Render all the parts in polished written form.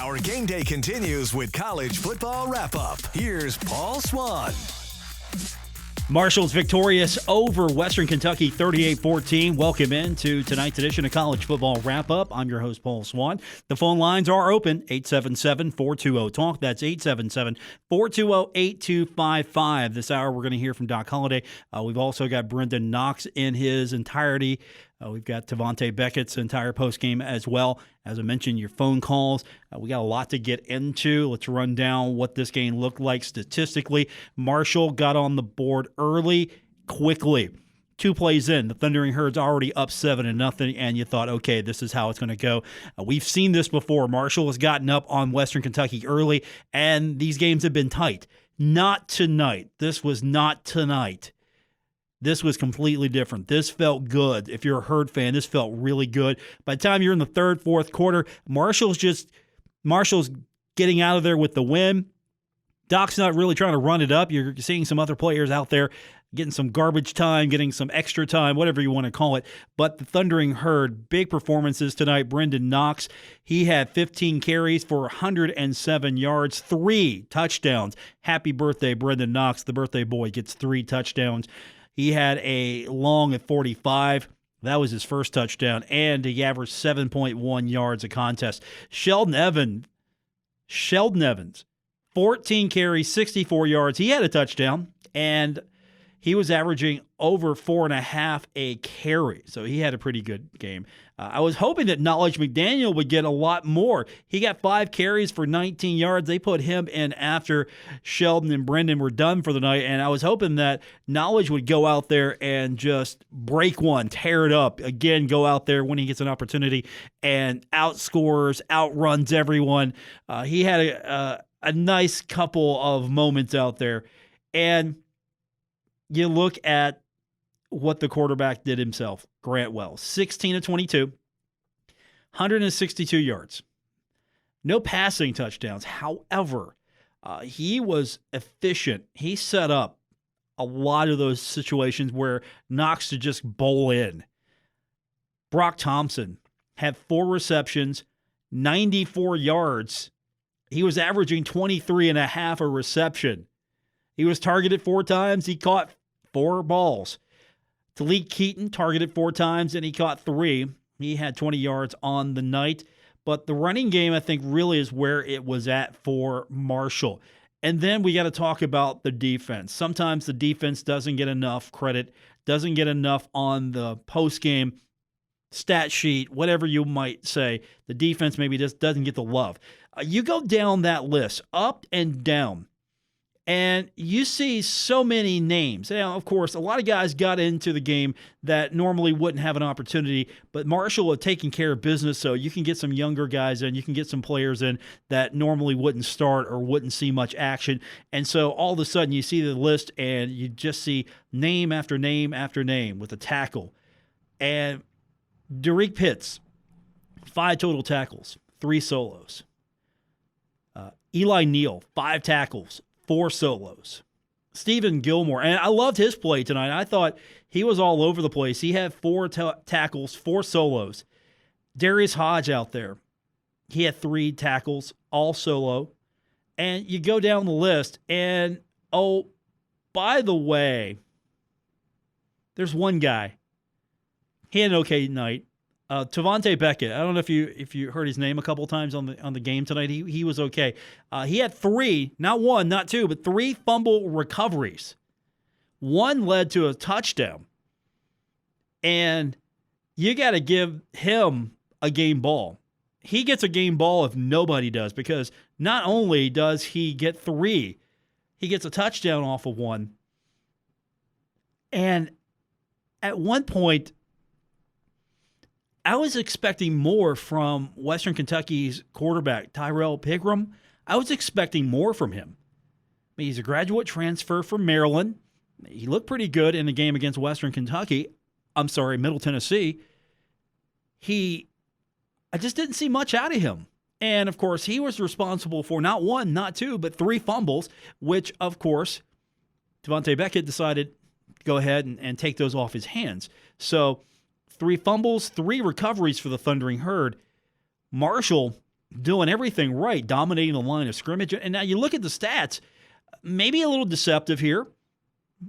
Our game day continues with college football wrap-up. Here's Paul Swann. Marshall's victorious over Western Kentucky 38-14. Welcome into tonight's edition of College Football Wrap-Up. I'm your host, Paul Swann. The phone lines are open, 877-420-TALK. That's 877-420-8255. This hour, we're going to hear from Doc Holliday. We've also got Brendan Knox in his entirety. We've got Tavante Beckett's entire postgame as well. As I mentioned, your phone calls. We got a lot to get into. Let's run down what this game looked like statistically. Marshall got on the board early, quickly. 2 plays in, the Thundering Herd's already up 7-0, and you thought, okay, this is how it's going to go. We've seen this before. Marshall has gotten up on Western Kentucky early, and these games have been tight. Not tonight. This was not tonight. This was completely different. This felt good. If you're a Herd fan, this felt really good. By the time you're in the third, fourth quarter, Marshall's getting out of there with the win. Doc's not really trying to run it up. You're seeing some other players out there getting some garbage time, getting some extra time, whatever you want to call it. But the Thundering Herd, big performances tonight. Brendan Knox, he had 15 carries for 107 yards, 3 touchdowns. Happy birthday, Brendan Knox. The birthday boy gets 3 touchdowns. He had a long at 45. That was his first touchdown, and he averaged 7.1 yards a contest. Sheldon Evans, 14 carries, 64 yards. He had a touchdown, and he was averaging over 4.5 a carry, so he had a pretty good game. I was hoping that Knowledge McDaniel would get a lot more. He got 5 carries for 19 yards. They put him in after Sheldon and Brendan were done for the night, and I was hoping that Knowledge would go out there and just break one, tear it up. Again, go out there when he gets an opportunity and outruns everyone. He had a nice couple of moments out there, and you look at what the quarterback did himself, Grant Wells, 16 of 22, 162 yards. No passing touchdowns. However, he was efficient. He set up a lot of those situations where Knox to just bowl in. Brock Thompson had 4 receptions, 94 yards. He was averaging 23.5 a reception. He was targeted 4 times. He caught 4 balls. Talik Keaton targeted 4 times, and he caught 3. He had 20 yards on the night. But the running game, I think, really is where it was at for Marshall. And then we got to talk about the defense. Sometimes the defense doesn't get enough credit, doesn't get enough on the post-game stat sheet, whatever you might say. The defense maybe just doesn't get the love. You go down that list, up and down, and you see so many names. Now, of course, a lot of guys got into the game that normally wouldn't have an opportunity, but Marshall had taken care of business, so you can get some younger guys in, you can get some players in that normally wouldn't start or wouldn't see much action. And so all of a sudden you see the list and you just see name after name after name with a tackle. And Derek Pitts, 5 total tackles, 3 solos. Eli Neal, 5 tackles, 4 solos. Stephen Gilmore, and I loved his play tonight. I thought he was all over the place. He had 4 tackles, 4 solos. Darius Hodge out there, he had 3 tackles, all solo. And you go down the list, and oh, by the way, there's one guy. He had an okay night. Tavante Beckett. I don't know if you heard his name a couple times on the game tonight. He was okay. He had 3, not 1, not 2, but 3 fumble recoveries. 1 led to a touchdown. And you got to give him a game ball. He gets a game ball if nobody does, because not only does he get 3, he gets a touchdown off of 1. And at one point, I was expecting more from Western Kentucky's quarterback, Tyrell Pigram. I was expecting more from him. I mean, he's a graduate transfer from Maryland. He looked pretty good in the game against Middle Tennessee. I just didn't see much out of him. And, of course, he was responsible for not 1, not 2, but 3 fumbles, which, of course, Tavante Beckett decided to go ahead and take those off his hands. So 3 fumbles, 3 recoveries for the Thundering Herd. Marshall, doing everything right, dominating the line of scrimmage. And now you look at the stats, maybe a little deceptive here.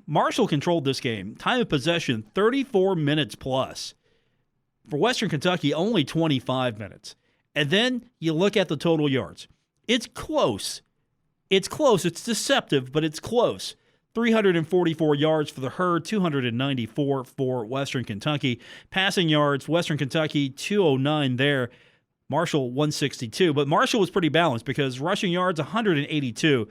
Marshall controlled this game. Time of possession, 34 minutes plus. For Western Kentucky, only 25 minutes. And then you look at the total yards. It's close. It's close. It's deceptive, but it's close. 344 yards for the Herd, 294 for Western Kentucky. Passing yards, Western Kentucky, 209 there. Marshall, 162. But Marshall was pretty balanced because rushing yards, 182,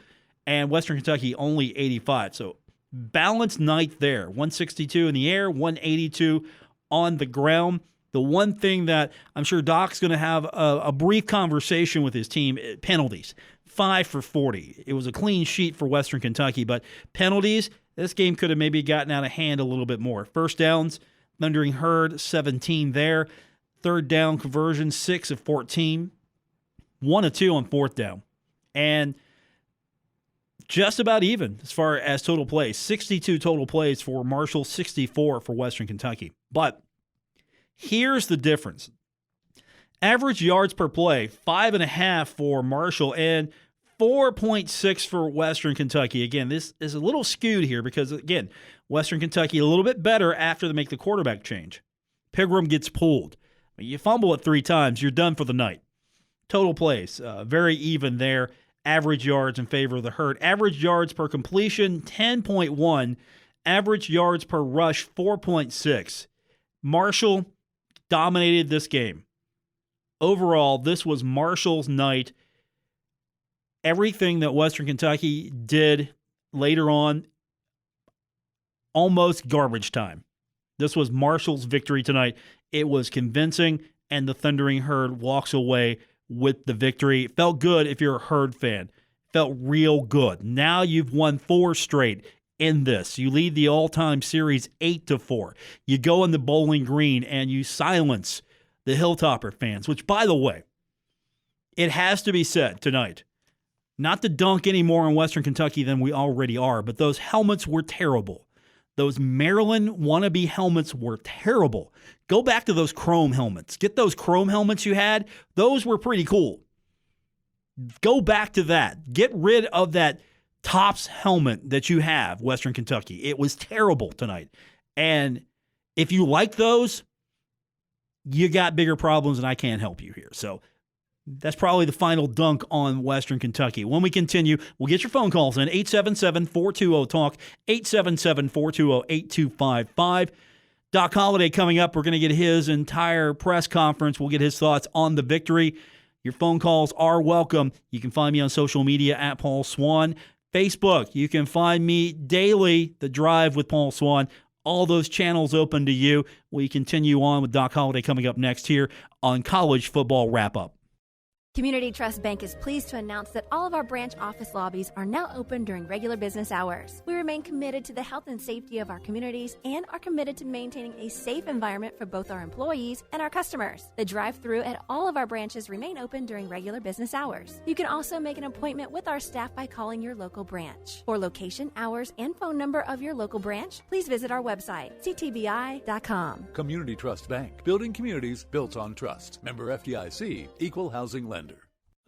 and Western Kentucky only 85. So balanced night there. 162 in the air, 182 on the ground. The one thing that I'm sure Doc's going to have a brief conversation with his team, penalties. 5 for 40. It was a clean sheet for Western Kentucky, but penalties, this game could have maybe gotten out of hand a little bit more. First downs, Thundering Herd, 17 there. Third down conversion, 6 of 14. 1 of 2 on fourth down. And just about even as far as total plays. 62 total plays for Marshall, 64 for Western Kentucky. But here's the difference. Average yards per play, 5.5 for Marshall and 4.6 for Western Kentucky. Again, this is a little skewed here because, again, Western Kentucky a little bit better after they make the quarterback change. Pigram gets pulled. You fumble it 3 times, you're done for the night. Total plays, very even there. Average yards in favor of the Herd. Average yards per completion, 10.1. Average yards per rush, 4.6. Marshall dominated this game. Overall, this was Marshall's night. Everything that Western Kentucky did later on, almost garbage time. This was Marshall's victory tonight. It was convincing, and the Thundering Herd walks away with the victory. It felt good if you're a Herd fan. Felt real good. Now you've won 4 straight in this. You lead the all-time series 8-4. You go in the Bowling Green and you silence the Hilltopper fans, which, by the way, it has to be said tonight, not to dunk any more on Western Kentucky than we already are, but those helmets were terrible. Those Maryland wannabe helmets were terrible. Go back to those chrome helmets. Get those chrome helmets you had. Those were pretty cool. Go back to that. Get rid of that Topps helmet that you have, Western Kentucky. It was terrible tonight. And if you like those, you got bigger problems and I can't help you here. So that's probably the final dunk on Western Kentucky. When we continue, we'll get your phone calls in 877-420-TALK, 877-420-8255. Doc Holliday coming up. We're going to get his entire press conference. We'll get his thoughts on the victory. Your phone calls are welcome. You can find me on social media at Paul Swann. Facebook, you can find me daily, The Drive with Paul Swann. All those channels open to you. We continue on with Doc Holliday coming up next here on College Football Wrap-Up. Community Trust Bank is pleased to announce that all of our branch office lobbies are now open during regular business hours. We remain committed to the health and safety of our communities and are committed to maintaining a safe environment for both our employees and our customers. The drive-thru at all of our branches remain open during regular business hours. You can also make an appointment with our staff by calling your local branch. For location, hours, and phone number of your local branch, please visit our website, ctbi.com. Community Trust Bank, building communities built on trust. Member FDIC, equal housing lender.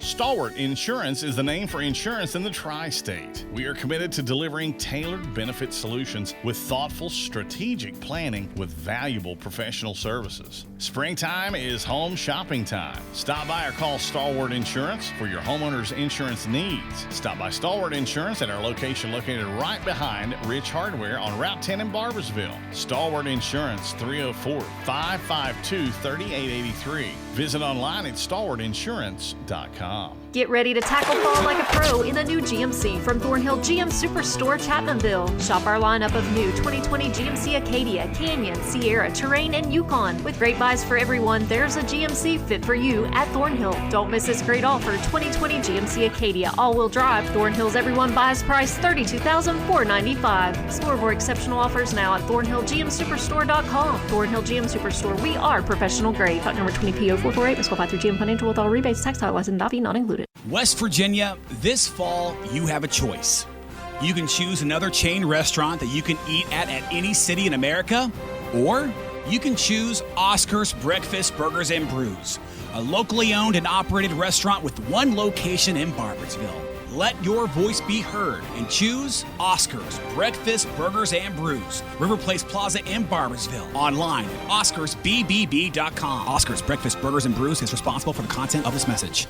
Stalwart Insurance is the name for insurance in the tri-state. We are committed to delivering tailored benefit solutions with thoughtful, strategic planning with valuable professional services. Springtime is home shopping time. Stop by or call Stalwart Insurance for your homeowner's insurance needs. Stop by Stalwart Insurance at our location located right behind Rich Hardware on Route 10 in Barbersville. Stalwart Insurance, 304-552-3883. Visit online at stalwartinsurance.com. Get ready to tackle fall like a pro in the new GMC from Thornhill GM Superstore, Chapmanville. Shop our lineup of new 2020 GMC Acadia, Canyon, Sierra, Terrain, and Yukon. With great buys for everyone, there's a GMC fit for you at Thornhill. Don't miss this great offer, 2020 GMC Acadia all-wheel drive. Thornhill's everyone buys price $32,495. Explore more exceptional offers now at ThornhillGMSuperstore.com. Thornhill GM Superstore, we are professional grade. Fact number 20P0448, Miss 5 through GM Financial with all rebates, tax title, license, not included. West Virginia, this fall, you have a choice. You can choose another chain restaurant that you can eat at any city in America, or you can choose Oscar's Breakfast, Burgers, and Brews, a locally owned and operated restaurant with one location in Barboursville. Let your voice be heard and choose Oscar's Breakfast, Burgers, and Brews. River Place Plaza in Barboursville. Online at oscarsbbb.com. Oscar's Breakfast, Burgers, and Brews is responsible for the content of this message.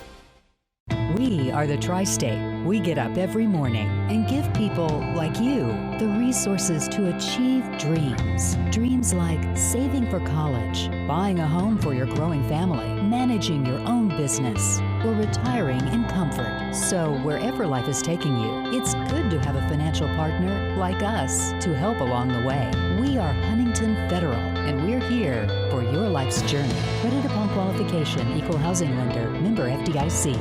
We are the Tri-State. We get up every morning and give people like you the resources to achieve dreams. Dreams like saving for college, buying a home for your growing family, managing your own business, or retiring in comfort. So wherever life is taking you, it's good to have a financial partner like us to help along the way. We are Huntington Federal, and we're here for your life's journey. Credit upon qualification, equal housing lender, member FDIC.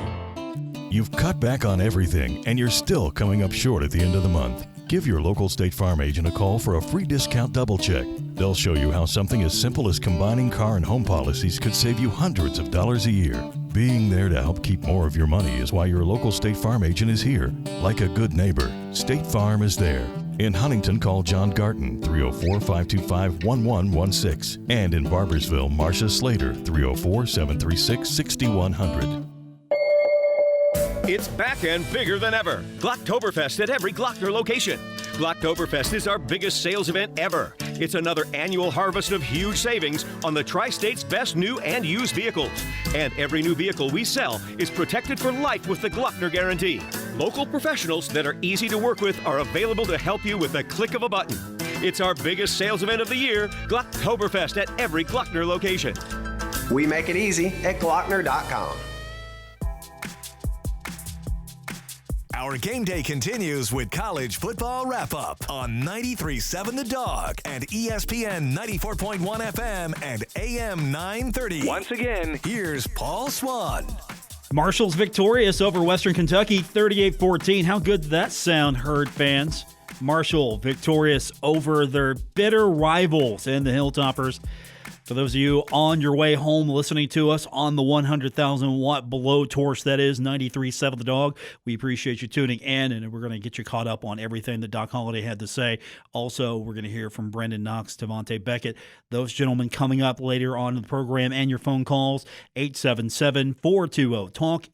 You've cut back on everything, and you're still coming up short at the end of the month. Give your local State Farm agent a call for a free discount double check. They'll show you how something as simple as combining car and home policies could save you hundreds of dollars a year. Being there to help keep more of your money is why your local State Farm agent is here. Like a good neighbor, State Farm is there. In Huntington, call John Garton, 304-525-1116. And in Barboursville, Marcia Slater, 304-736-6100. It's back and bigger than ever. Glocktoberfest at every Glockner location. Glocktoberfest is our biggest sales event ever. It's another annual harvest of huge savings on the Tri-State's best new and used vehicles. And every new vehicle we sell is protected for life with the Glockner Guarantee. Local professionals that are easy to work with are available to help you with the click of a button. It's our biggest sales event of the year, Glocktoberfest at every Glockner location. We make it easy at Glockner.com. Our game day continues with college football wrap-up on 93.7 The Dog and ESPN 94.1 FM and AM 930. Once again, here's Paul Swann. Marshall's victorious over Western Kentucky, 38-14. How good did that sound, Herd fans? Marshall victorious over their bitter rivals and the Hilltoppers. For those of you on your way home listening to us on the 100,000-watt blowtorch, that is 93.7 The Dog, we appreciate you tuning in, and we're going to get you caught up on everything that Doc Holliday had to say. Also, we're going to hear from Brendan Knox, Devontae Beckett, those gentlemen coming up later on in the program, and your phone calls, 877-420-TALK,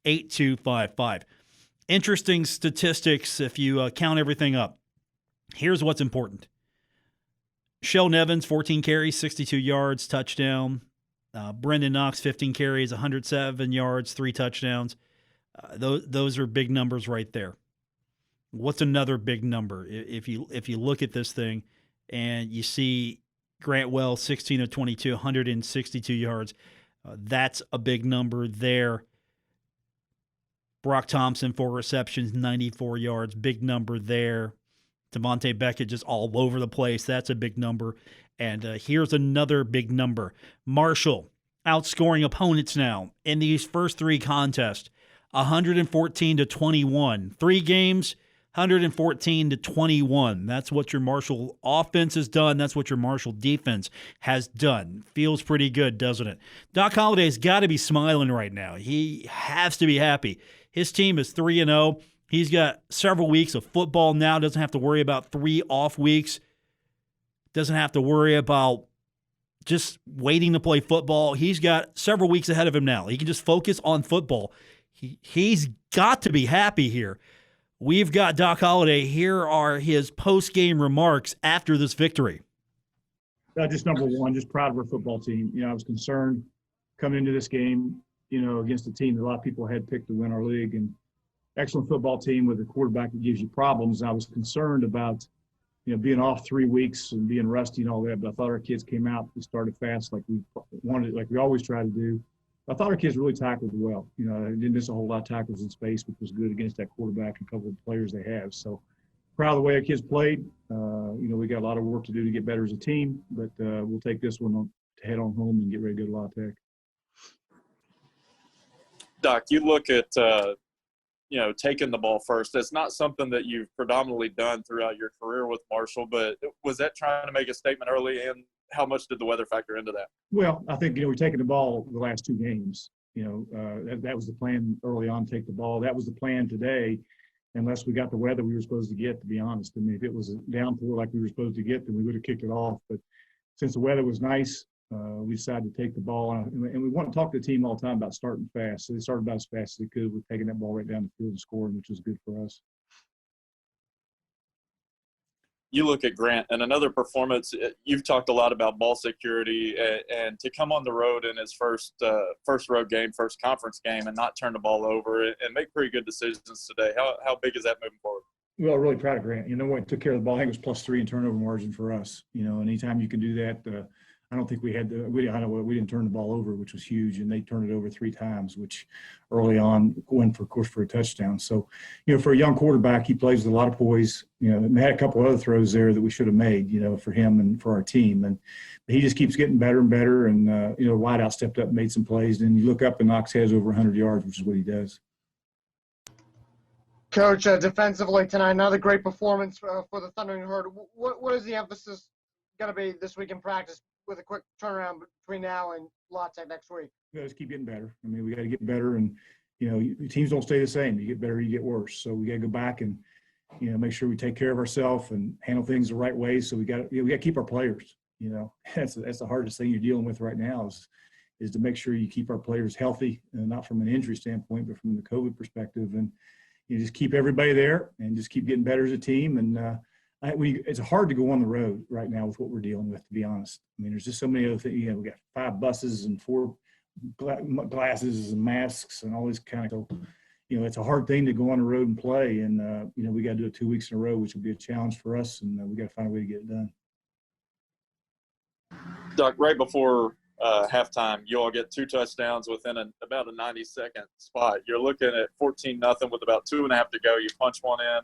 877-420-8255. Interesting statistics if you count everything up. Here's what's important. Sheldon Evans, 14 carries, 62 yards, touchdown. Brendan Knox, 15 carries, 107 yards, 3 touchdowns. Those are big numbers right there. What's another big number? If you look at this thing and you see Grant Wells, 16 of 22, 162 yards, that's a big number there. Brock Thompson, 4 receptions, 94 yards, big number there. Devontae Beckett just all over the place. That's a big number. And here's another big number. Marshall outscoring opponents now in these first 3 contests, 114-21. 3 games, 114-21. That's what your Marshall offense has done. That's what your Marshall defense has done. Feels pretty good, doesn't it? Doc Holliday's got to be smiling right now. He has to be happy. His team is 3-0. He's got several weeks of football now. Doesn't have to worry about 3 off weeks. Doesn't have to worry about just waiting to play football. He's got several weeks ahead of him now. He can just focus on football. He's got to be happy here. We've got Doc Holliday. Here are his post-game remarks after this victory. Just number one, just proud of our football team. I was concerned coming into this game, against a team that a lot of people had picked to win our league, and excellent football team with a quarterback that gives you problems. I was concerned about, being off 3 weeks and being rusty and all that, but I thought our kids came out and started fast like we wanted, like we always try to do. I thought our kids really tackled well. They didn't miss a whole lot of tackles in space, which was good against that quarterback and a couple of players they have. So proud of the way our kids played. We got a lot of work to do to get better as a team, but we'll take this one to head on home and get ready to go to La Tech. Doc, you look at taking the ball first. That's not something that you've predominantly done throughout your career with Marshall, but was that trying to make a statement early, and how much did the weather factor into that? Well, I think, we're taking the ball the last 2 games. That was the plan early on, take the ball. That was the plan today, unless we got the weather we were supposed to get, to be honest. I mean, if it was a downpour like we were supposed to get, then we would have kicked it off. But since the weather was nice, we decided to take the ball, and we want to talk to the team all the time about starting fast. So they started about as fast as they could with taking that ball right down the field and scoring, which was good for us. You look at Grant and another performance. You've talked a lot about ball security, and to come on the road in his first road game, first conference game, and not turn the ball over and make pretty good decisions today. How big is that moving forward? Well, really proud of Grant. What took care of the ball. I think it was +3 in turnover margin for us. Anytime you can do that, I don't think we didn't turn the ball over, which was huge, and they turned it over 3 times, which early on went for a touchdown. So, for a young quarterback, he plays with a lot of poise. And they had a couple other throws there that we should have made, for him and for our team. And he just keeps getting better and better. And wideout stepped up, and made some plays. And you look up and knocks heads over 100 yards, which is what he does. Coach, defensively tonight, another great performance for the Thundering Herd. What is the emphasis going to be this week in practice with a quick turnaround between now and La Tech next week? We got to keep getting better. We got to get better, and teams don't stay the same. You get better, you get worse. So we got to go back and make sure we take care of ourselves and handle things the right way. So we got to keep our players. That's the hardest thing you're dealing with right now is to make sure you keep our players healthy, and not from an injury standpoint, but from the COVID perspective. And you just keep everybody there and just keep getting better as a team. And it's hard to go on the road right now with what we're dealing with, to be honest. There's just so many other things. We got 5 buses and 4 glasses and masks and all this kind of. So, it's a hard thing to go on the road and play. And we got to do it 2 weeks in a row, which will be a challenge for us. And we got to find a way to get it done. Doc, right before halftime, you all get 2 touchdowns within about a 90-second spot. You're looking at 14-0 with about 2.5 to go. You punch one in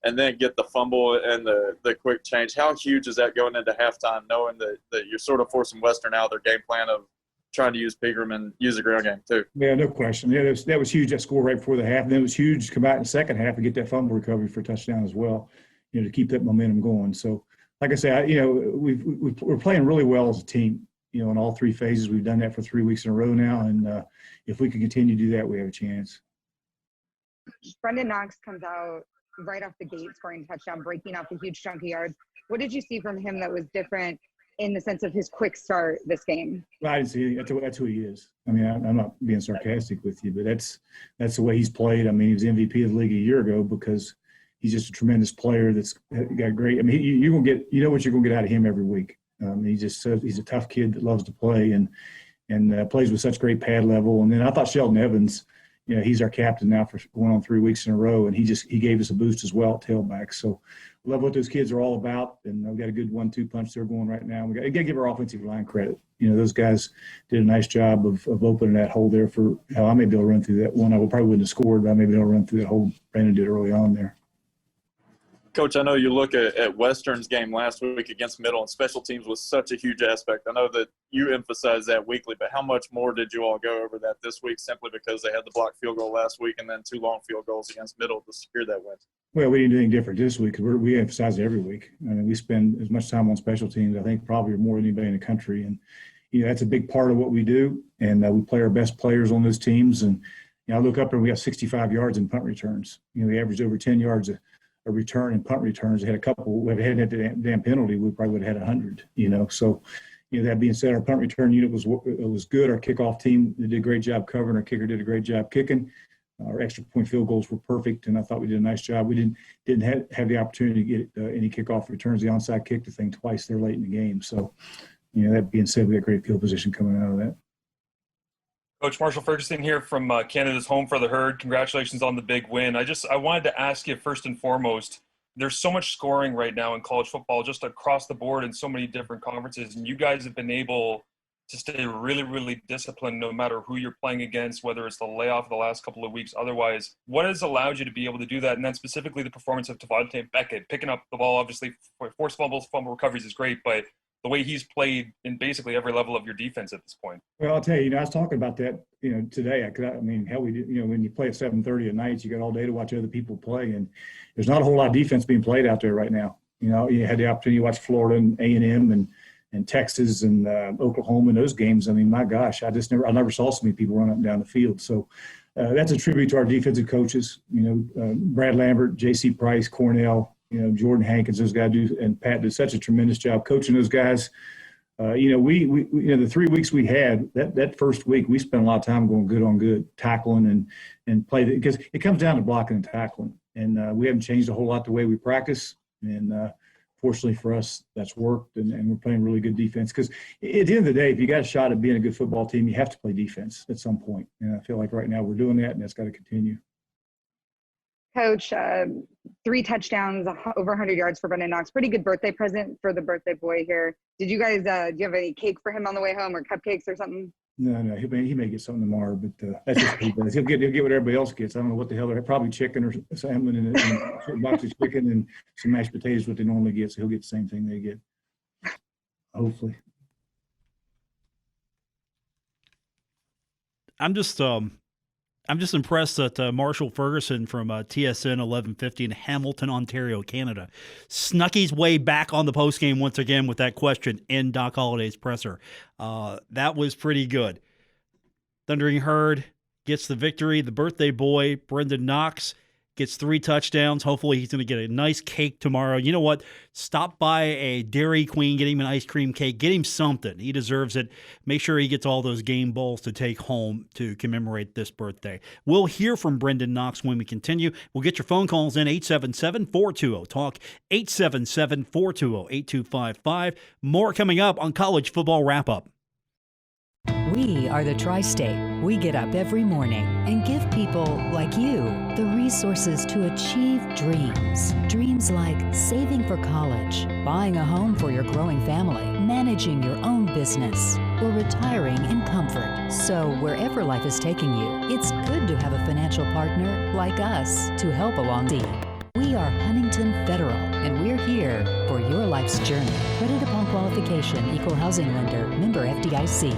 and then get the fumble and the quick change. How huge is that going into halftime, knowing that you're sort of forcing Western out of their game plan of trying to use Pegram and use the ground game too? Yeah, no question. Yeah, that was huge, that score right before the half. And then it was huge to come out in the second half and get that fumble recovery for a touchdown as well, to keep that momentum going. So, like I say, we're playing really well as a team. In all 3 phases. We've done that for 3 weeks in a row now, and if we can continue to do that, we have a chance. Brendan Knox comes out right off the gate, scoring a touchdown, breaking off a huge chunk of yards. What did you see from him that was different in the sense of his quick start this game? Well, I didn't see it. That's who he is. I'm not being sarcastic with you, but that's the way he's played. He was MVP of the league a year ago because he's just a tremendous player that's got great. You're gonna get, what you're gonna get out of him every week. He's a tough kid that loves to play and plays with such great pad level. And then I thought Sheldon Evans, he's our captain now for going on 3 weeks in a row, and he gave us a boost as well at tailback. So I love what those kids are all about, and we've got a good 1-2 punch they're going right now. We got to give our offensive line credit. Those guys did a nice job of opening that hole there for how I may be able to run through that one. I probably wouldn't have scored, but I may be able to run through that hole Brandon did early on there. Coach, I know you look at Western's game last week against Middle, and special teams was such a huge aspect. I know that you emphasize that weekly, but how much more did you all go over that this week simply because they had the blocked field goal last week and then 2 long field goals against Middle to secure that win? Well, we didn't do anything different this week because we emphasize it every week. We spend as much time on special teams, I think, probably more than anybody in the country. And, that's a big part of what we do, and we play our best players on those teams. And, I look up and we got 65 yards in punt returns. We averaged over 10 yards a return and punt returns. They had a couple. If we hadn't had the damn penalty, we probably would have had 100. So, that being said, our punt return unit was good. Our kickoff team did a great job covering. Our kicker did a great job kicking. Our extra point field goals were perfect, and I thought we did a nice job. We didn't have the opportunity to get any kickoff returns. The onside kick the thing twice there late in the game. So, that being said, we got great field position coming out of that. Coach Marshall Ferguson here from Canada's Home for the Herd. Congratulations on the big win. I wanted to ask you first and foremost, there's so much scoring right now in college football just across the board in so many different conferences, and you guys have been able to stay really, really disciplined no matter who you're playing against, whether it's the layoff of the last couple of weeks. Otherwise, what has allowed you to be able to do that? And then specifically the performance of Tavante Beckett, picking up the ball, obviously forced fumbles, fumble recoveries is great, but the way he's played in basically every level of your defense at this point. Well, I'll tell you, I was talking about that, today. Hell, we did, when you play at 7:30 at night, you got all day to watch other people play, and there's not a whole lot of defense being played out there right now. You had the opportunity to watch Florida and A&M and Texas and Oklahoma in those games. My gosh, I never saw so many people run up and down the field. So that's a tribute to our defensive coaches. Brad Lambert, J.C. Price, Cornell. Jordan Hankins, those guys do, and Pat did such a tremendous job coaching those guys. The 3 weeks we had, that first week, we spent a lot of time going good on good, tackling and play, because it comes down to blocking and tackling. And we haven't changed a whole lot the way we practice. And fortunately for us, that's worked, and we're playing really good defense. Because at the end of the day, if you got a shot at being a good football team, you have to play defense at some point. And I feel like right now we're doing that, and that's got to continue. Coach, 3 touchdowns, over 100 yards for Brendan Knox. Pretty good birthday present for the birthday boy here. Did you guys, do you have any cake for him on the way home, or cupcakes or something? No, he may get something tomorrow, but that's just what he does. He'll get what everybody else gets. I don't know what the hell they're probably chicken or salmon and a box of chicken and some mashed potatoes, what they normally get. So he'll get the same thing they get, hopefully. I'm just impressed that Marshall Ferguson from TSN 1150 in Hamilton, Ontario, Canada, snuck his way back on the postgame once again with that question in Doc Holliday's presser. That was pretty good. Thundering Herd gets the victory. The birthday boy, Brendan Knox, gets 3 touchdowns. Hopefully he's going to get a nice cake tomorrow. You know what? Stop by a Dairy Queen, get him an ice cream cake, get him something. He deserves it. Make sure he gets all those game balls to take home to commemorate this birthday. We'll hear from Brendan Knox when we continue. We'll get your phone calls in 877-420-TALK, 877-420-8255. More coming up on College Football Wrap-Up. We are the Tri-State. We get up every morning and give people like you the resources to achieve dreams. Dreams like saving for college, buying a home for your growing family, managing your own business, or retiring in comfort. So wherever life is taking you, it's good to have a financial partner like us to help along the way. We are Huntington Federal, and we're here for your life's journey. Credit upon qualification, equal housing lender, member FDIC.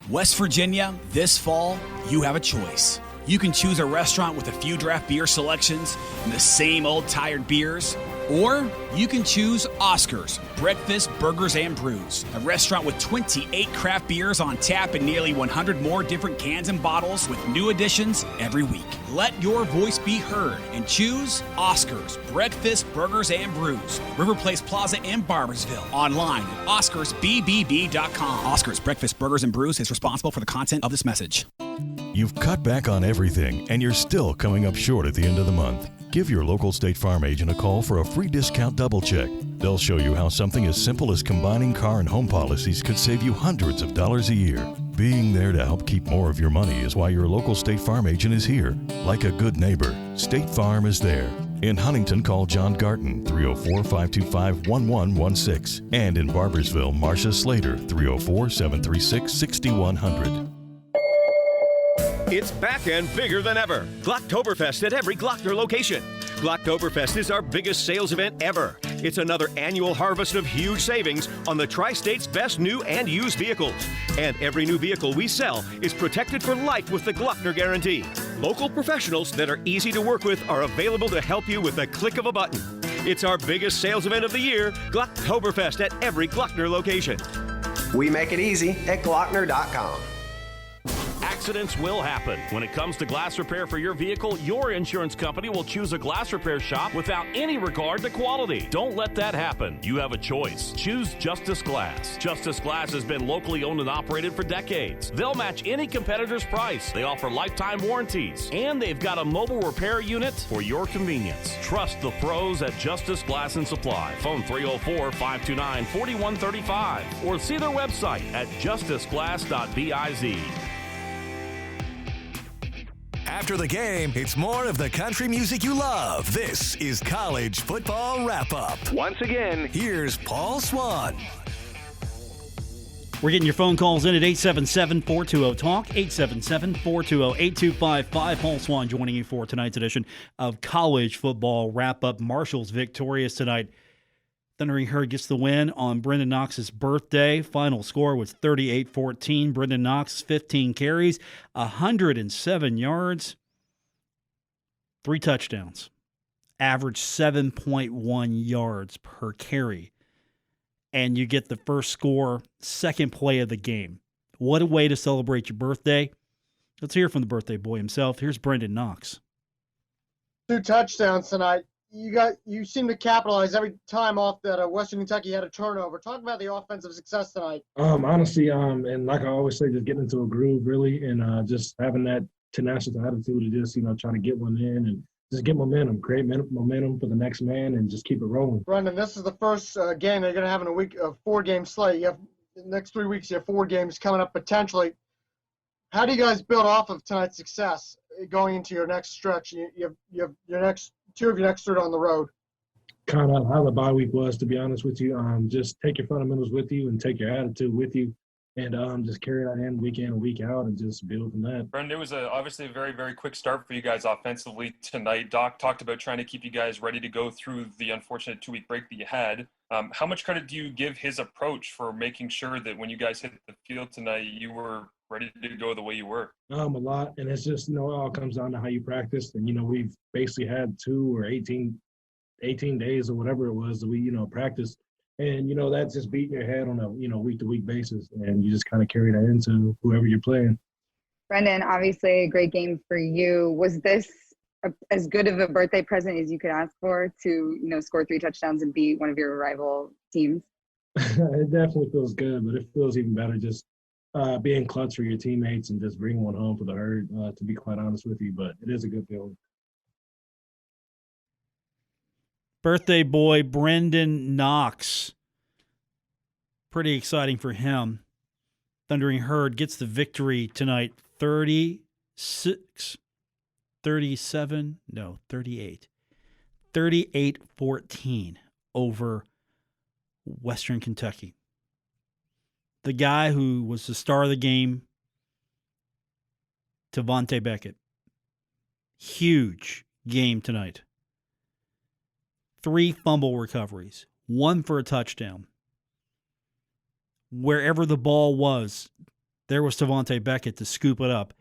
West Virginia, this fall, you have a choice. You can choose a restaurant with a few draft beer selections and the same old tired beers, or you can choose Oscar's Breakfast, Burgers, and Brews, a restaurant with 28 craft beers on tap and nearly 100 more different cans and bottles with new additions every week. Let your voice be heard and choose Oscar's Breakfast, Burgers, and Brews, River Place Plaza in Barboursville. Online at OscarsBBB.com. Oscar's Breakfast, Burgers, and Brews is responsible for the content of this message. You've cut back on everything, and you're still coming up short at the end of the month. Give your local State Farm agent a call for a free discount double check. They'll show you how something as simple as combining car and home policies could save you hundreds of dollars a year. Being there to help keep more of your money is why your local State Farm agent is here. Like a good neighbor, State Farm is there. In Huntington, call John Garton, 304-525-1116. And in Barboursville, Marcia Slater, 304-736-6100. It's back and bigger than ever. Glocktoberfest at every Glockner location. Glocktoberfest is our biggest sales event ever. It's another annual harvest of huge savings on the Tri-State's best new and used vehicles. And every new vehicle we sell is protected for life with the Glockner Guarantee. Local professionals that are easy to work with are available to help you with the click of a button. It's our biggest sales event of the year, Glocktoberfest at every Glockner location. We make it easy at Glockner.com. Accidents will happen. When it comes to glass repair for your vehicle, your insurance company will choose a glass repair shop without any regard to quality. Don't let that happen. You have a choice. Choose Justice Glass. Justice Glass has been locally owned and operated for decades. They'll match any competitor's price. They offer lifetime warranties, and they've got a mobile repair unit for your convenience. Trust the pros at Justice Glass and Supply. Phone 304-529-4135 or see their website at justiceglass.biz. After the game, it's more of the country music you love. This is College Football Wrap-Up. Once again, here's Paul Swann. We're getting your phone calls in at 877-420-TALK, 877-420-8255. Paul Swann joining you for tonight's edition of College Football Wrap-Up. Marshall's victorious tonight. Thundering Herd gets the win on Brendan Knox's birthday. Final score was 38-14. Brendan Knox, 15 carries, 107 yards, 3 touchdowns. Average 7.1 yards per carry. And you get the first score, second play of the game. What a way to celebrate your birthday. Let's hear from the birthday boy himself. Here's Brendan Knox. 2 touchdowns tonight. you seem to capitalize every time off that Western Kentucky had a turnover. Talk about the offensive success tonight. Honestly, and like I always say, just getting into a groove really, and just having that tenacious attitude to just try to get one in and just get momentum, create momentum for the next man, and just keep it rolling. Brendan, this is the first game they're going to have in a week, a 4-game slate. You have the next 3 weeks. You have 4 games coming up potentially. How do you guys build off of tonight's success going into your next stretch? You have your next 2 of your next 3 on the road. Kind of how the bye week was, to be honest with you. Just take your fundamentals with you and take your attitude with you, and just carry that in and week out, and just build from that. Brendan, it was obviously a very, very quick start for you guys offensively tonight. Doc talked about trying to keep you guys ready to go through the unfortunate 2-week break that you had. How much credit do you give his approach for making sure that when you guys hit the field tonight, you were ready to go the way you were? A lot, and it's just, it all comes down to how you practice. And, we've basically had 2 or 18 days or whatever it was that we, practiced. And, that's just beating your head on a, week-to-week basis. And you just kind of carry that into whoever you're playing. Brendan, obviously a great game for you. Was this as good of a birthday present as you could ask for to, score 3 touchdowns and beat one of your rival teams? It definitely feels good, but it feels even better just being clutch for your teammates and just bringing one home for the herd, to be quite honest with you. But it is a good feeling. Birthday boy Brendan Knox. Pretty exciting for him. Thundering Herd gets the victory tonight, 38. 38-14 over Western Kentucky. The guy who was the star of the game, Tavante Beckett. Huge game tonight. 3 fumble recoveries, 1 for a touchdown. Wherever the ball was, there was Tavante Beckett to scoop it up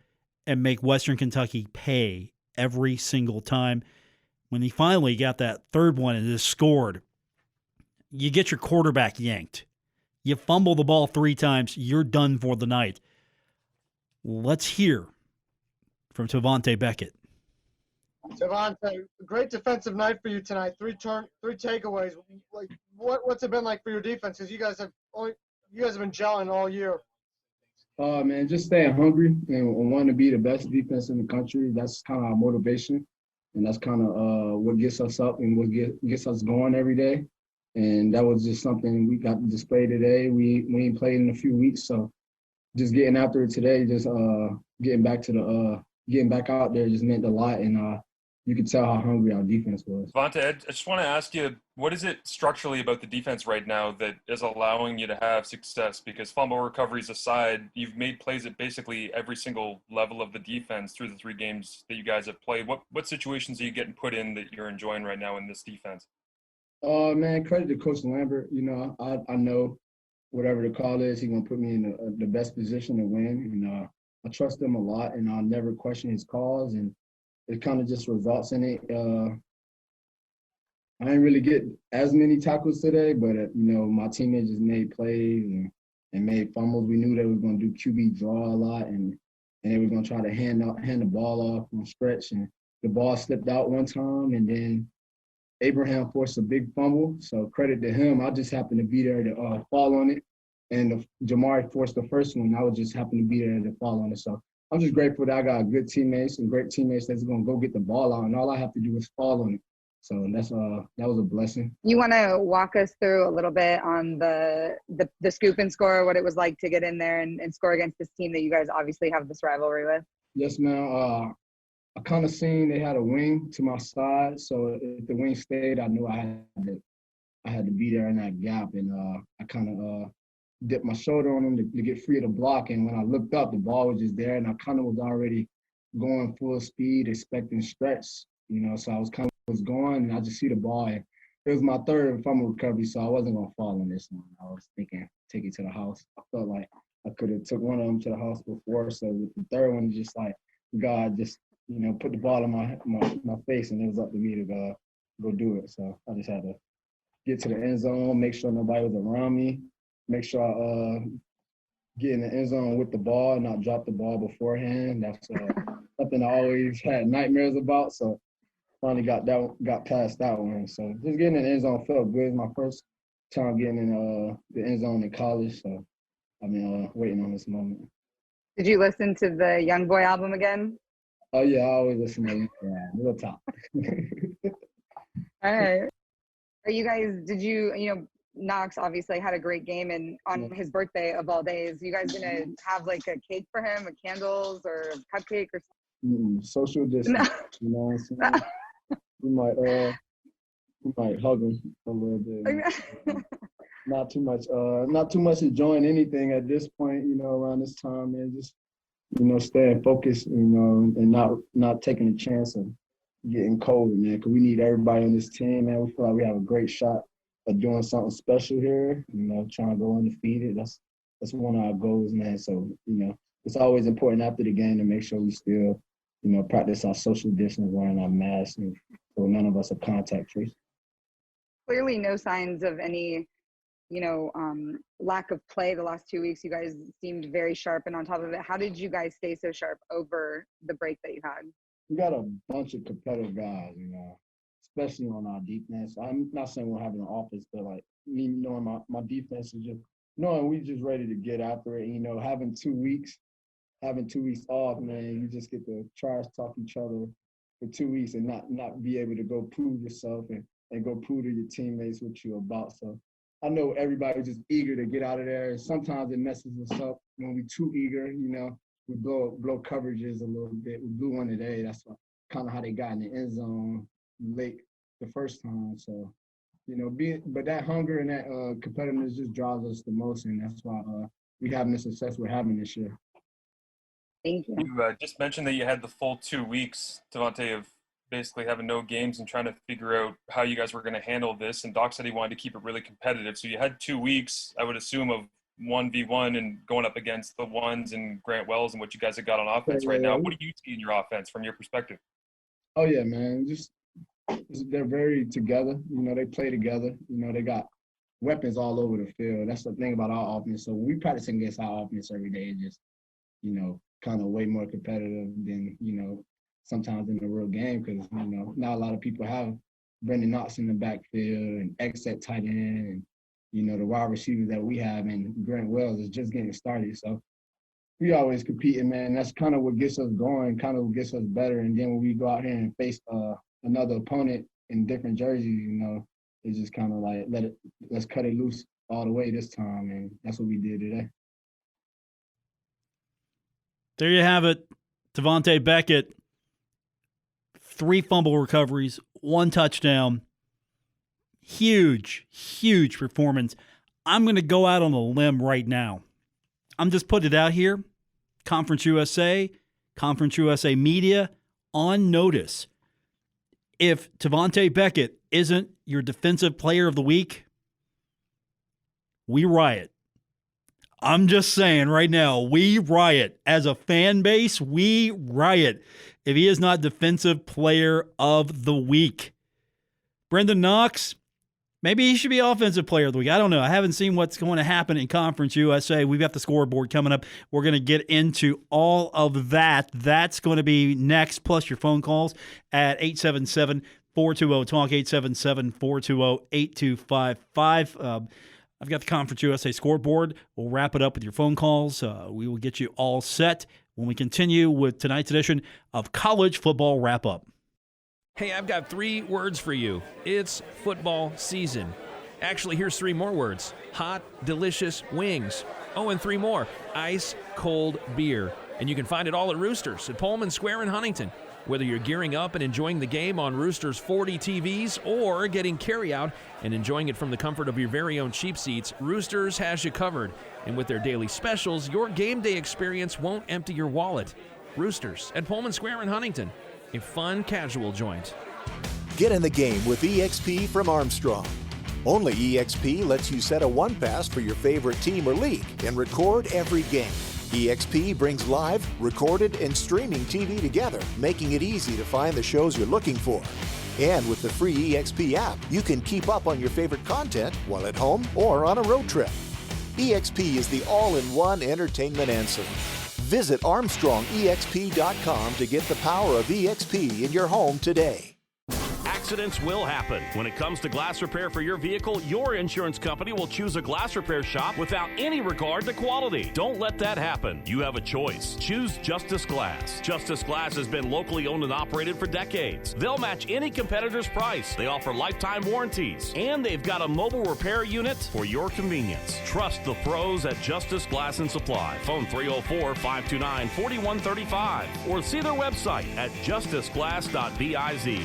and make Western Kentucky pay every single time. When he finally got that third one and just scored, you get your quarterback yanked. You fumble the ball 3 times, you're done for the night. Let's hear from Tavante Beckett. Tavante, great defensive night for you tonight. 3 takeaways. Like, what's it been like for your defense? Because you guys have been gelling all year. Man, just staying hungry and wanting to be the best defense in the country. That's kind of our motivation, and that's kind of what gets us up and what gets us going every day. And that was just something we got to display today. We ain't played in a few weeks, so just getting after it today, just getting back out there just meant a lot, and you could tell how hungry our defense was. Tavante, I just want to ask you, what is it structurally about the defense right now that is allowing you to have success? Because fumble recoveries aside, you've made plays at basically every single level of the defense through the 3 games that you guys have played. What situations are you getting put in that you're enjoying right now in this defense? Man, credit to Coach Lambert. I know whatever the call is, he's going to put me in the best position to win. And I trust him a lot, and I'll never question his calls. And it kind of just results in it. I didn't really get as many tackles today, but, my teammates just made plays and made fumbles. We knew they were going to do QB draw a lot, and they were going to try to hand the ball off on stretch. And the ball slipped out one time, and then Abraham forced a big fumble. So credit to him. I just happened to be there to fall on it. And Jamari forced the first one. I was just happened to be there to fall on it. So I'm just grateful that I got good teammates and great teammates that's going to go get the ball out, and all I have to do is fall on it. So that was a blessing. You want to walk us through a little bit on the scoop and score, what it was like to get in there and score against this team that you guys obviously have this rivalry with? Yes, ma'am. I kind of seen they had a wing to my side, so if the wing stayed, I knew I had to be there in that gap, and I kind of dipped my shoulder on him to get free of the block. And when I looked up, the ball was just there, and I kind of was already going full speed, expecting stretch, So I was going, and I just see the ball. And it was my 3rd fumble recovery, so I wasn't gonna fall on this one. I was thinking take it to the house. I felt like I could have took one of them to the house before, so with the 3rd one, just like God just put the ball in my face, and it was up to me to go do it. So I just had to get to the end zone, make sure nobody was around me, make sure I get in the end zone with the ball and not drop the ball beforehand. That's something I always had nightmares about. So finally got past that one. So just getting in the end zone felt good. It's my first time getting in the end zone in college. So I've been waiting on this moment. Did you listen to the Young Boy album again? Oh yeah, I always listen to Real Talk. All right. Are you guys? Did you Knox obviously had a great game, and on his birthday of all days, you guys gonna have like a cake for him, with candles or a cupcake or something? Social distance. You know what I'm saying? we might hug him a little bit. Not too much enjoying anything at this point, around this time, man. Just, staying focused, and not taking a chance of getting COVID, man, because we need everybody on this team, man. We feel like we have a great shot of doing something special here, trying to go undefeated. That's one of our goals, man. So, it's always important after the game to make sure we still, practice our social distance, wearing our masks, and so none of us are contact traced. Clearly no signs of any lack of play the last 2 weeks. You guys seemed very sharp and on top of it. How did you guys stay so sharp over the break that you had? We got a bunch of competitive guys, especially on our defense. I'm not saying we're having an offense, but like me knowing my defense is just knowing we just ready to get after it. Having 2 weeks off, man, you just get to trash talk each other for 2 weeks and not be able to go prove yourself and go prove to your teammates what you're about. So I know everybody's just eager to get out of there. And sometimes it messes us up when we're too eager, we blow coverages a little bit. We blew one today. That's kind of how they got in the end zone late the first time. So, but that hunger and that competitiveness just drives us the most, and that's why we having the success we're having this year. Thank you. You just mentioned that you had the full 2 weeks, Devontae, of basically having no games and trying to figure out how you guys were going to handle this. And Doc said he wanted to keep it really competitive. So you had 2 weeks, I would assume, of 1v1 and going up against the ones and Grant Wells and what you guys have got on offense right now. What do you see in your offense from your perspective? Oh, yeah, man. They're very together. They play together. They got weapons all over the field. That's the thing about our offense. So when we practice against our offense every day, it's just, kind of way more competitive than, sometimes in the real game, because, not a lot of people have Brendan Knox in the backfield and X at tight end and, the wide receivers that we have, and Grant Wells is just getting started. So we always competing, man. That's kind of what gets us going, kind of what gets us better. And then when we go out here and face another opponent in different jerseys, it's just kind of like, let's cut it loose all the way this time. And that's what we did today. There you have it. Devontae Beckett, 3 fumble recoveries, 1 touchdown. Huge, huge performance. I'm going to go out on a limb right now. I'm just putting it out here. Conference USA Media on notice. If Devontae Beckett isn't your defensive player of the week, we riot. I'm just saying right now, we riot. As a fan base, we riot if he is not defensive player of the week. Brendan Knox, maybe he should be offensive player of the week. I don't know. I haven't seen what's going to happen in Conference USA. We've got the scoreboard coming up. We're going to get into all of that. That's going to be next, plus your phone calls at 877-420-TALK, 877-420-8255. I've got the Conference USA scoreboard. We'll wrap it up with your phone calls. We will get you all set when we continue with tonight's edition of College Football Wrap-Up. Hey, I've got 3 words for you. It's football season. Actually, here's 3 more words. Hot, delicious wings. Oh, and 3 more. Ice cold beer. And you can find it all at Roosters at Pullman Square in Huntington. Whether you're gearing up and enjoying the game on Roosters 40 TVs or getting carryout and enjoying it from the comfort of your very own cheap seats, Roosters has you covered. And with their daily specials, your game day experience won't empty your wallet. Roosters at Pullman Square in Huntington. A fun, casual joint. Get in the game with EXP from Armstrong. Only EXP lets you set a one pass for your favorite team or league and record every game. EXP brings live, recorded, and streaming TV together, making it easy to find the shows you're looking for. And with the free EXP app, you can keep up on your favorite content while at home or on a road trip. EXP is the all-in-one entertainment answer. Visit ArmstrongEXP.com to get the power of EXP in your home today. Accidents will happen. When it comes to glass repair for your vehicle, your insurance company will choose a glass repair shop without any regard to quality. Don't let that happen. You have a choice. Choose Justice Glass. Justice Glass has been locally owned and operated for decades. They'll match any competitor's price. They offer lifetime warranties, and they've got a mobile repair unit for your convenience. Trust the pros at Justice Glass and Supply. Phone 304-529-4135 or see their website at justiceglass.biz.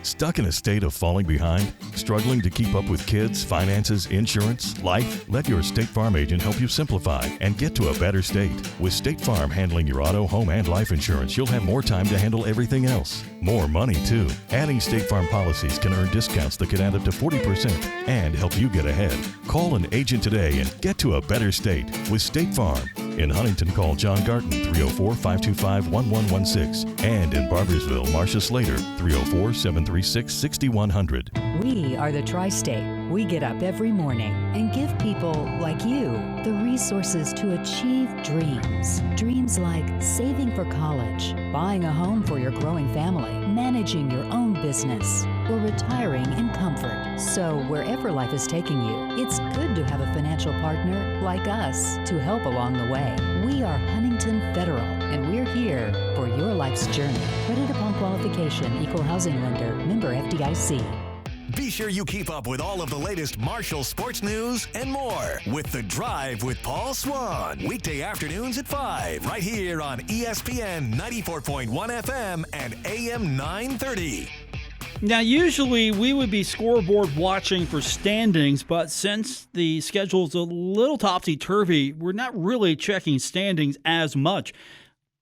Stuck in a state of falling behind? Struggling to keep up with kids, finances, insurance, life? Let your State Farm agent help you simplify and get to a better state. With State Farm handling your auto, home, and life insurance, you'll have more time to handle everything else. More money, too. Adding State Farm policies can earn discounts that can add up to 40% and help you get ahead. Call an agent today and get to a better state with State Farm. In Huntington, call John Garten, 304-525-1116. And in Barboursville, Marcia Slater, 304-736-6100. We are the Tri-State. We get up every morning and give people like you the resources to achieve dreams. Dreams like saving for college, buying a home for your growing family, managing your own business, or retiring in comfort. So wherever life is taking you, it's good to have a financial partner like us to help along the way. We are Huntington Federal, and we're here for your life's journey. Credit upon qualification, equal housing lender, member FDIC. Be sure you keep up with all of the latest Marshall sports news and more with The Drive with Paul Swann. Weekday afternoons at 5, right here on ESPN 94.1 FM and AM 930. Now, usually we would be scoreboard watching for standings, but since the schedule is a little topsy-turvy, we're not really checking standings as much.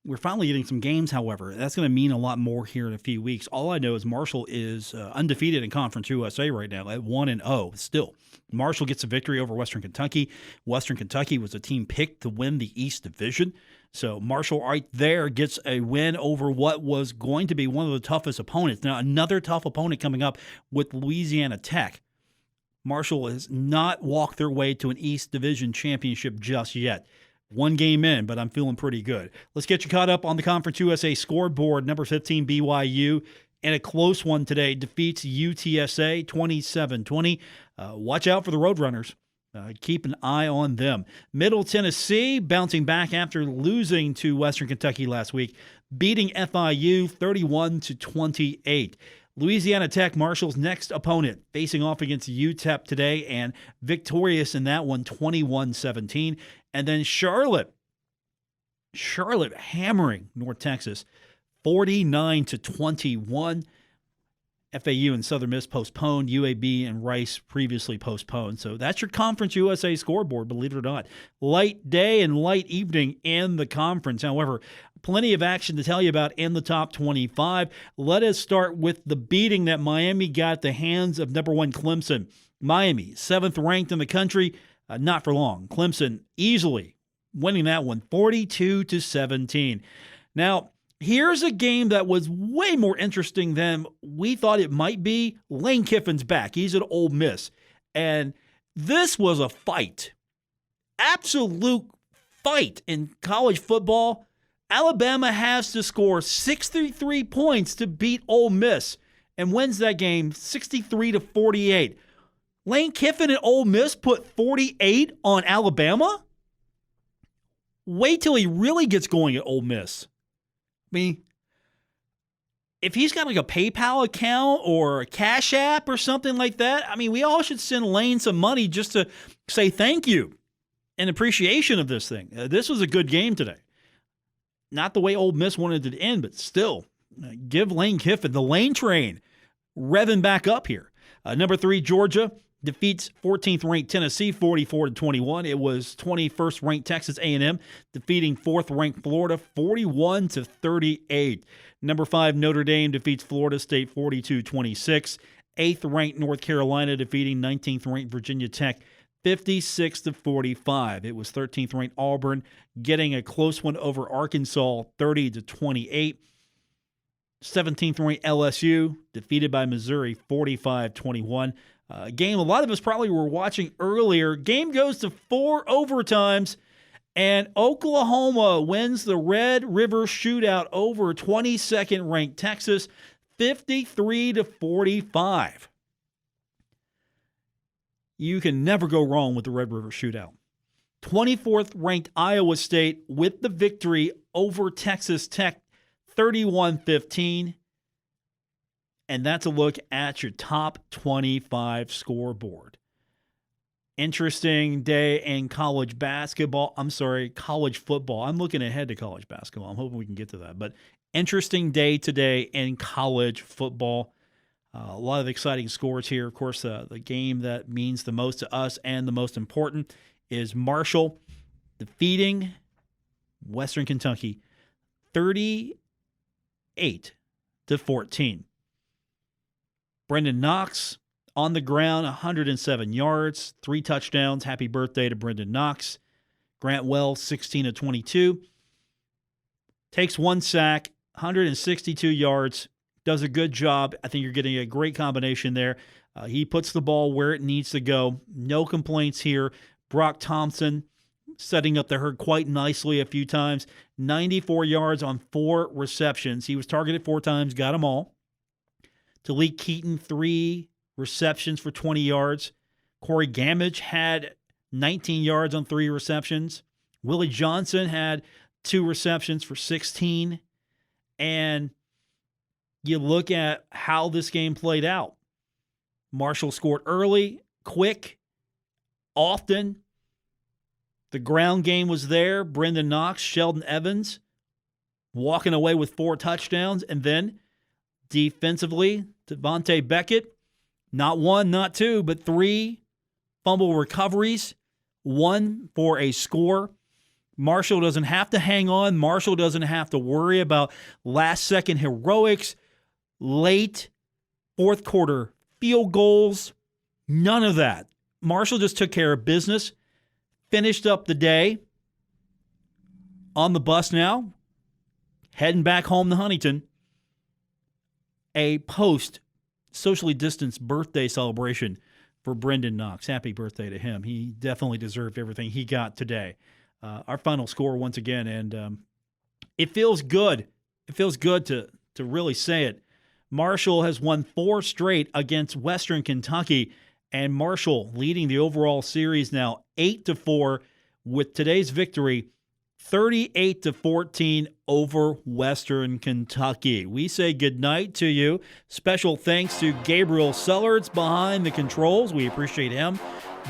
We're finally getting some games, however. That's going to mean a lot more here in a few weeks. All I know is Marshall is undefeated in Conference USA right now at 1-0. Still, Marshall gets a victory over Western Kentucky. Western Kentucky was a team picked to win the East Division. So Marshall right there gets a win over what was going to be one of the toughest opponents. Now, another tough opponent coming up with Louisiana Tech. Marshall has not walked their way to an East Division championship just yet. One game in, but I'm feeling pretty good. Let's get you caught up on the Conference USA scoreboard. Number 15, BYU, and a close one today, defeats UTSA 27-20. Watch out for the Roadrunners. Keep an eye on them. Middle Tennessee bouncing back after losing to Western Kentucky last week, beating FIU 31-28. Louisiana Tech, Marshall's next opponent, facing off against UTEP today and victorious in that one, 21-17. And then Charlotte hammering North Texas, 49-21. FAU and Southern Miss postponed. UAB and Rice previously postponed. So that's your Conference USA scoreboard, believe it or not. Light day and light evening in the conference. However, plenty of action to tell you about in the top 25. Let us start with the beating that Miami got at the hands of number 1 Clemson. Miami, 7th ranked in the country, not for long. Clemson easily winning that one, 42-17. Now, here's a game that was way more interesting than we thought it might be. Lane Kiffin's back. He's at Ole Miss. And this was a fight. Absolute fight in college football. Alabama has to score 63 points to beat Ole Miss and wins that game 63-48. Lane Kiffin and Ole Miss put 48 on Alabama? Wait till he really gets going at Ole Miss. I mean, if he's got like a PayPal account or a Cash App or something like that, I mean, we all should send Lane some money just to say thank you in appreciation of this thing. This was a good game today. Not the way Ole Miss wanted it to end, but still, give Lane Kiffin, the Lane train, revving back up here. Number 3, Georgia defeats 14th-ranked Tennessee 44-21. It was 21st-ranked Texas A&M defeating 4th-ranked Florida 41-38. Number 5, Notre Dame defeats Florida State 42-26. 8th-ranked North Carolina defeating 19th-ranked Virginia Tech 56-45. It was 13th-ranked Auburn getting a close one over Arkansas 30-28. 17th-ranked LSU defeated by Missouri 45-21. Game a lot of us probably were watching earlier. Game goes to 4 overtimes, and Oklahoma wins the Red River Shootout over 22nd-ranked Texas, 53-45. You can never go wrong with the Red River Shootout. 24th ranked Iowa State with the victory over Texas Tech, 31-15. And that's a look at your top 25 scoreboard. Interesting day in college football. I'm looking ahead to college basketball. I'm hoping we can get to that. But interesting day today in college football. A lot of exciting scores here. Of course, the game that means the most to us and the most important is Marshall defeating Western Kentucky 38-14. Brendan Knox on the ground, 107 yards, 3 touchdowns. Happy birthday to Brendan Knox. Grant Wells, 16 of 22. Takes 1 sack, 162 yards. Does a good job. I think you're getting a great combination there. He puts the ball where it needs to go. No complaints here. Brock Thompson setting up the herd quite nicely a few times. 94 yards on 4 receptions. He was targeted 4 times, got them all. Talik Keaton, 3 receptions for 20 yards. Corey Gamage had 19 yards on 3 receptions. Willie Johnson had 2 receptions for 16. And you look at how this game played out. Marshall scored early, quick, often. The ground game was there. Brendan Knox, Sheldon Evans walking away with 4 touchdowns. And then defensively, Devontae Beckett, not 1, not 2, but 3 fumble recoveries, 1 for a score. Marshall doesn't have to hang on. Marshall doesn't have to worry about last-second heroics, late fourth quarter field goals, none of that. Marshall just took care of business, finished up the day, on the bus now, heading back home to Huntington. A post-socially distanced birthday celebration for Brendan Knox. Happy birthday to him. He definitely deserved everything he got today. Our final score once again, and it feels good. It feels good to really say it. Marshall has won 4 straight against Western Kentucky, and Marshall leading the overall series now 8-4 with today's victory 38-14 over Western Kentucky. We say goodnight to you. Special thanks to Gabriel Sellards behind the controls. We appreciate him.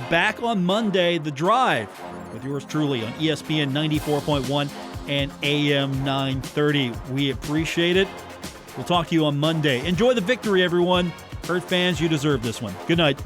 Back on Monday, The Drive with yours truly on ESPN 94.1 and AM 930. We appreciate it. We'll talk to you on Monday. Enjoy the victory, everyone. Herd fans, you deserve this one. Good night.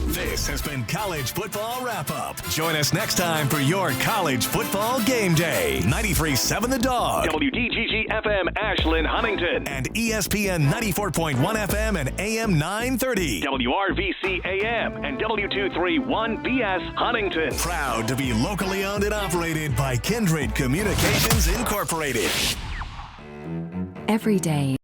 This has been College Football Wrap-Up. Join us next time for your College Football Game Day. 93.7 The Dog. WDGG-FM Ashland, Huntington. And ESPN 94.1 FM and AM 930. WRVC-AM and W231-BS Huntington. Proud to be locally owned and operated by Kindred Communications Incorporated. Every day,